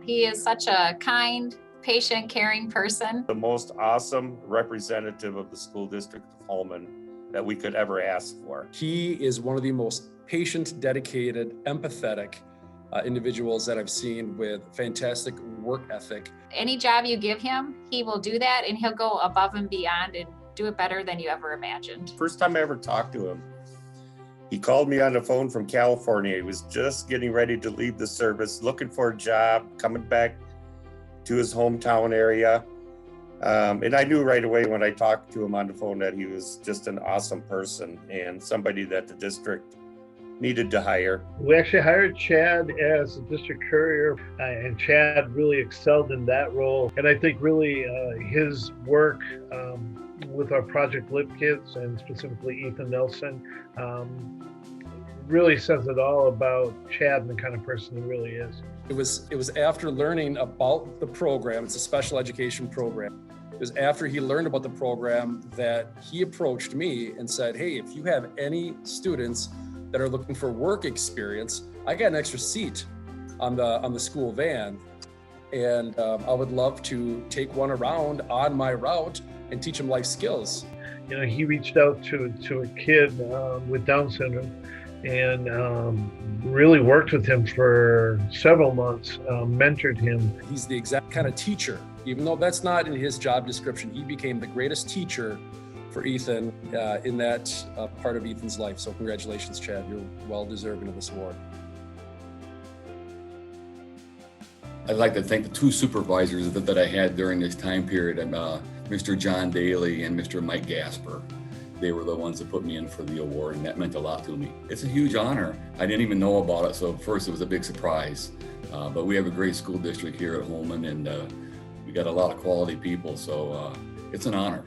He is such a kind, patient, caring person. The most awesome representative of the school district of Holmen that we could ever ask for. He is one of the most patient, dedicated, empathetic individuals that I've seen, with fantastic work ethic. Any job you give him, he will do that, and he'll go above and beyond and do it better than you ever imagined. First time I ever talked to him, he called me on the phone from California. He was just getting ready to leave the service, looking for a job, coming back to his hometown area. And I knew right away when I talked to him on the phone that he was just an awesome person and somebody that the district needed to hire. We actually hired Chad as a district courier, and Chad really excelled in that role. And I think really his work with our Project Lip Kids, and specifically Ethan Nelson, really says it all about Chad and the kind of person he really is. It was after learning about the program. It's a special education program. It was after he learned about the program that he approached me and said, hey, if you have any students that are looking for work experience, I got an extra seat on the school van, and I would love to take one around on my route and teach them life skills. You know, he reached out to a kid with Down syndrome and really worked with him for several months, mentored him. He's the exact kind of teacher, even though that's not in his job description. He became the greatest teacher for Ethan in that part of Ethan's life. So congratulations, Chad. You're well deserving of this award. I'd like to thank the two supervisors that I had during this time period, Mr. John Daly and Mr. Mike Gasper. They were the ones that put me in for the award, and that meant a lot to me. It's a huge honor. I didn't even know about it, so at first it was a big surprise. But we have a great school district here at Holmen, and we got a lot of quality people, so it's an honor.